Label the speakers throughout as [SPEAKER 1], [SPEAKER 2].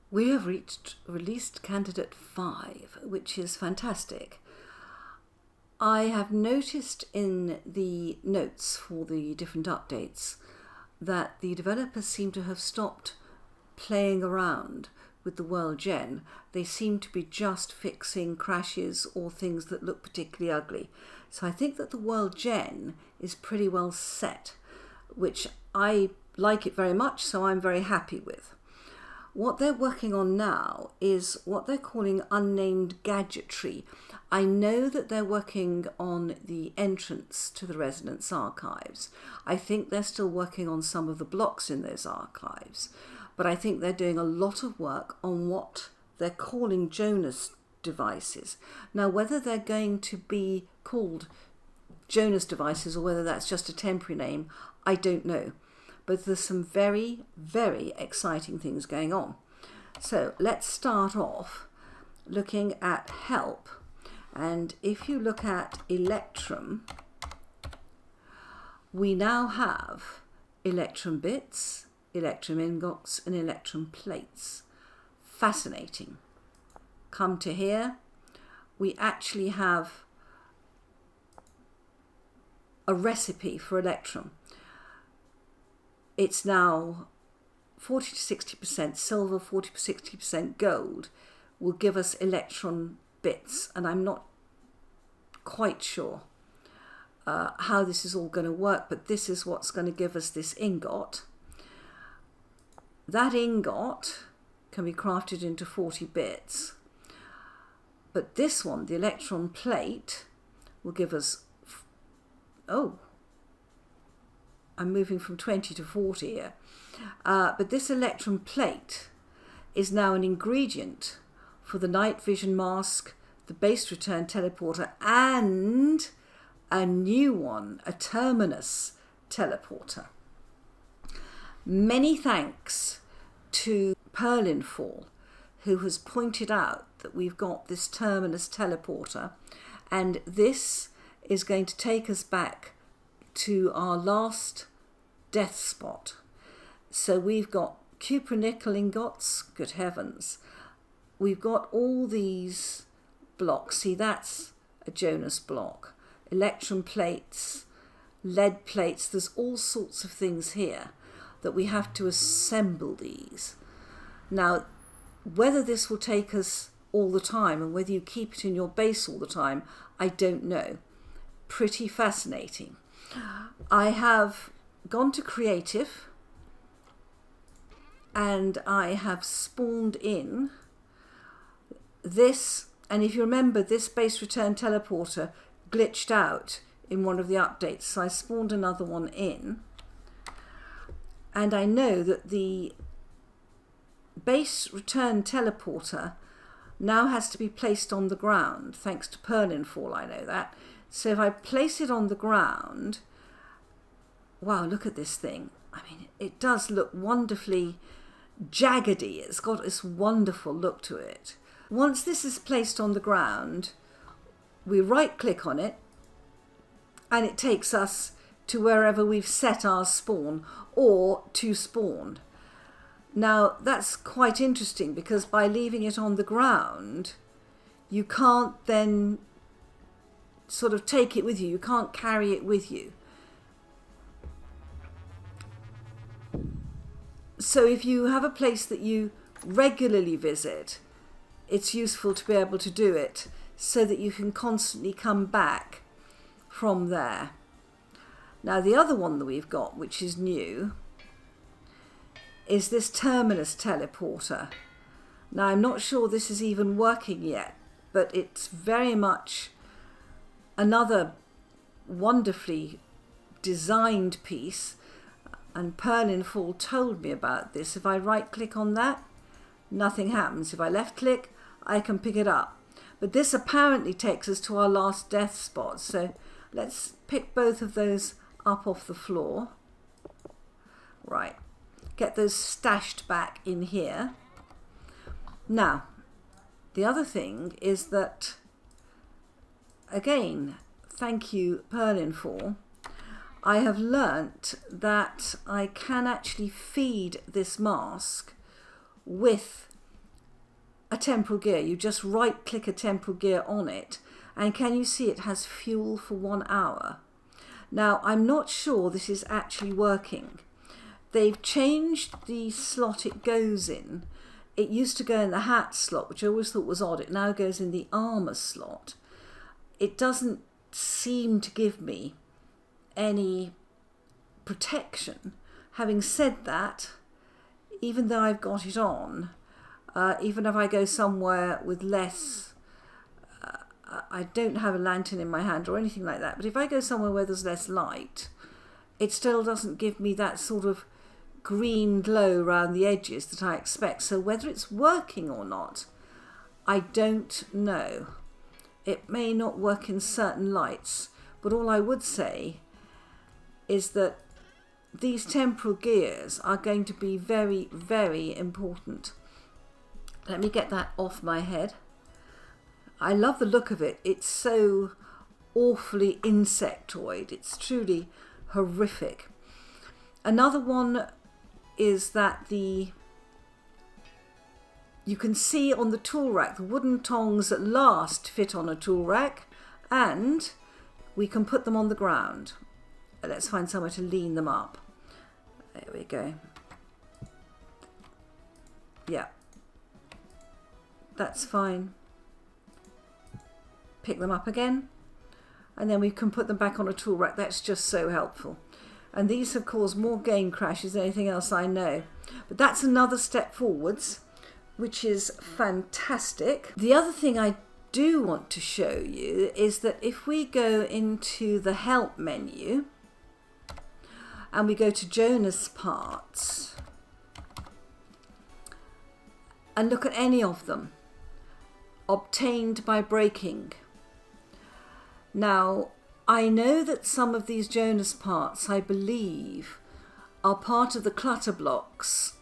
[SPEAKER 1] We have reached released candidate 5, which is fantastic. I have noticed in the notes for the different updates that the developers seem to have stopped playing around with the world gen. They seem to be just fixing crashes or things that look particularly ugly. So I think that the world gen is pretty well set, which I like it very much, so I'm very happy with. What they're working on now is what they're calling unnamed gadgetry. I know that they're working on the entrance to the residence archives. I think they're still working on some of the blocks in those archives, but I think they're doing a lot of work on what they're calling Jonas devices. Now, whether they're going to be called Jonas devices or whether that's just a temporary name, I don't know. But there's some very, very exciting things going on. So let's start off looking at help. And if you look at Electrum, we now have Electrum bits, Electrum ingots, and Electrum plates. Fascinating. Come to here, we actually have a recipe for Electrum. It's now 40 to 60% silver, 40 to 60% gold will give us electron bits, and I'm not quite sure how this is all going to work, but this is what's going to give us this ingot. That ingot can be crafted into 40 bits, but this one, the electron plate, will give us, I'm moving from 20 to 40 here. But this electron plate is now an ingredient for the night vision mask, the base return teleporter, and a new one, a terminus teleporter. Many thanks to Perlinfall, who has pointed out that we've got this terminus teleporter, and this is going to take us back to our last death spot. So we've got cupronickel ingots, good heavens. We've got all these blocks. See, that's a Jonas block. Electrum plates, lead plates. There's all sorts of things here that we have to assemble these. Now, whether this will take us all the time and whether you keep it in your base all the time, I don't know. Pretty fascinating. I have gone to creative and I have spawned in this, and if you remember, this base return teleporter glitched out in one of the updates, so I spawned another one in, and I know that the base return teleporter now has to be placed on the ground, thanks to Perlinfall, I know that. So if I place it on the ground, wow, look at this thing. I mean, it does look wonderfully jaggedy. It's got this wonderful look to it. Once this is placed on the ground, we right click on it and it takes us to wherever we've set our spawn or to spawn. Now, that's quite interesting because by leaving it on the ground, you can't then sort of take it with you. You can't carry it with you. So if you have a place that you regularly visit, it's useful to be able to do it so that you can constantly come back from there. Now, the other one that we've got, which is new, is this terminus teleporter. Now, I'm not sure this is even working yet, but it's very much another wonderfully designed piece, and Perlinfall told me about this. If I right click on that, nothing happens. If I left click, I can pick it up. But this apparently takes us to our last death spot. So let's pick both of those up off the floor. Right, get those stashed back in here. Now, the other thing is that, again, thank you Perlinfall, I have learnt that I can actually feed this mask with a temporal gear. You just right click a temporal gear on it, and can you see it has fuel for 1 hour? Now, I'm not sure this is actually working. They've changed the slot it goes in. It used to go in the hat slot, which I always thought was odd. It now goes in the armour slot. It doesn't seem to give me any protection. Having said that, even though I've got it on, even if I go somewhere with less, I don't have a lantern in my hand or anything like that, but if I go somewhere where there's less light, it still doesn't give me that sort of green glow around the edges that I expect. So whether it's working or not, I don't know. It may not work in certain lights, but all I would say is that these temporal gears are going to be very, very important. Let me get that off my head. I love the look of it. It's so awfully insectoid. It's truly horrific. Another one is that you can see on the tool rack, the wooden tongs at last fit on a tool rack, and we can put them on the ground. Let's find somewhere to lean them up. There we go. Yeah, that's fine. Pick them up again, and then we can put them back on a tool rack. That's just so helpful. And these have caused more game crashes than anything else I know. But that's another step forwards, which is fantastic. The other thing I do want to show you is that if we go into the help menu and we go to Jonas parts and look at any of them, obtained by breaking. Now, I know that some of these Jonas parts, I believe, are part of the clutter blocks,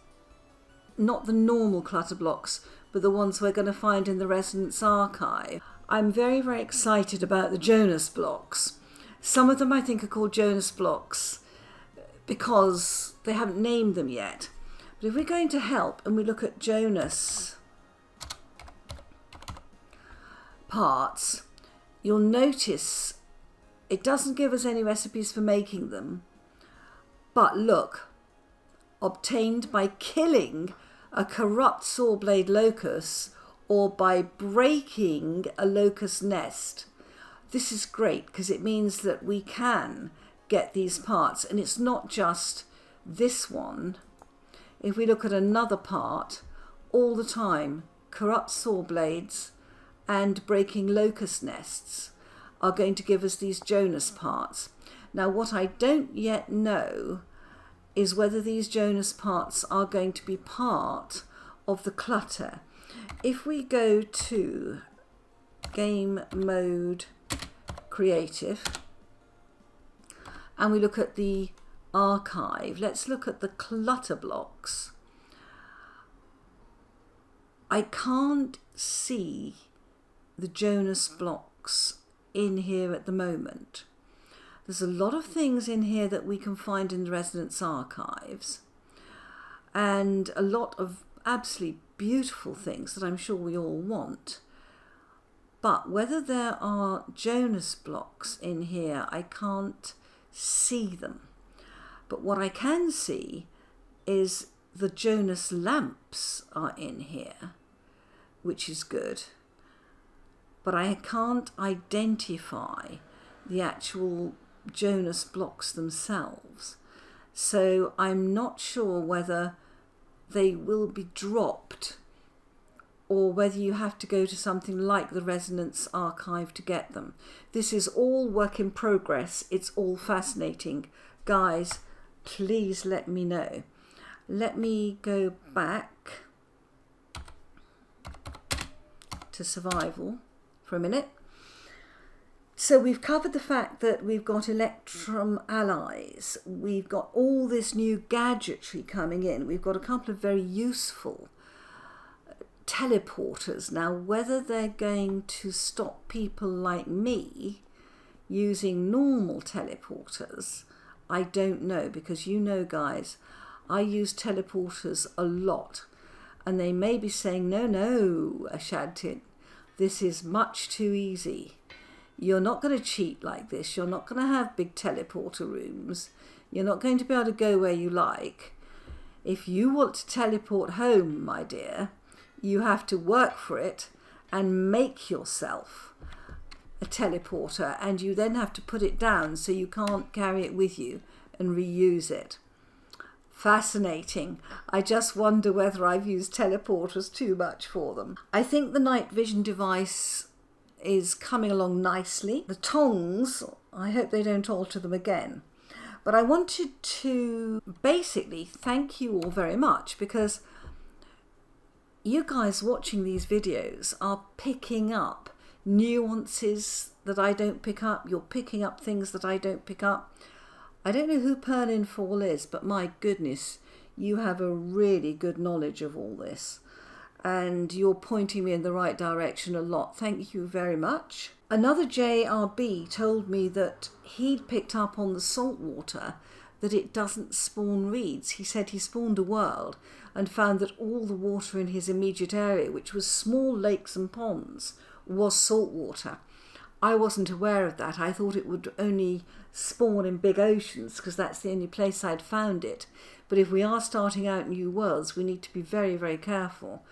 [SPEAKER 1] not the normal clutter blocks, but the ones we're going to find in the Resonance archive. I'm very, very excited about the Jonas blocks. Some of them I think are called Jonas blocks because they haven't named them yet. But if we're going to help and we look at Jonas parts, you'll notice it doesn't give us any recipes for making them. But look, obtained by killing a corrupt saw blade locust or by breaking a locust nest. This is great because it means that we can get these parts, and it's not just this one. If we look at another part, all the time, corrupt saw blades and breaking locust nests are going to give us these Jonas parts. Now, what I don't yet know is whether these Jonas parts are going to be part of the clutter. If we go to game mode creative and we look at the archive, let's look at the clutter blocks. I can't see the Jonas blocks in here at the moment. There's a lot of things in here that we can find in the Resonance archives, and a lot of absolutely beautiful things that I'm sure we all want. But whether there are Jonas blocks in here, I can't see them. But what I can see is the Jonas lamps are in here, which is good. But I can't identify the actual Jonas blocks themselves. So I'm not sure whether they will be dropped or whether you have to go to something like the Resonance archive to get them. This is all work in progress. It's all fascinating. Guys, please let me know. Let me go back to survival for a minute. So we've covered the fact that we've got Electrum allies. We've got all this new gadgetry coming in. We've got a couple of very useful teleporters. Now, whether they're going to stop people like me using normal teleporters, I don't know, because you know, guys, I use teleporters a lot. And they may be saying, no, no, Ashantin, this is much too easy. You're not going to cheat like this. You're not going to have big teleporter rooms. You're not going to be able to go where you like. If you want to teleport home, my dear, you have to work for it and make yourself a teleporter, and you then have to put it down so you can't carry it with you and reuse it. Fascinating. I just wonder whether I've used teleporters too much for them. I think the night vision device is coming along nicely. The tongs, I hope they don't alter them again. But I wanted to basically thank you all very much, because you guys watching these videos are picking up nuances that I don't pick up. You're picking up things that I don't pick up. I don't know who Perninfall is, but my goodness, you have a really good knowledge of all this. And you're pointing me in the right direction a lot. Thank you very much. Another JRB told me that he'd picked up on the salt water that it doesn't spawn reeds. He said he spawned a world and found that all the water in his immediate area, which was small lakes and ponds, was salt water. I wasn't aware of that. I thought it would only spawn in big oceans because that's the only place I'd found it. But if we are starting out new worlds, we need to be very, very careful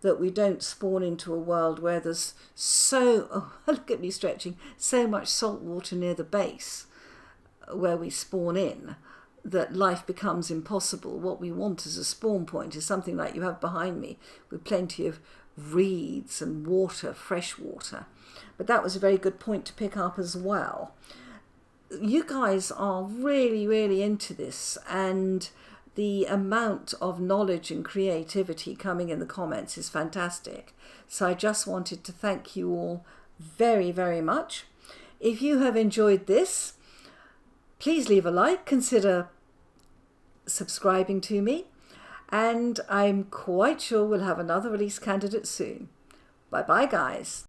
[SPEAKER 1] that we don't spawn into a world where there's oh, look at me stretching, so much salt water near the base where we spawn in that life becomes impossible. What we want as a spawn point is something like you have behind me, with plenty of reeds and water, fresh water. But that was a very good point to pick up as well. You guys are really, really into this, and the amount of knowledge and creativity coming in the comments is fantastic. So I just wanted to thank you all very, very much. If you have enjoyed this, please leave a like, consider subscribing to me, and I'm quite sure we'll have another release candidate soon. Bye bye, guys.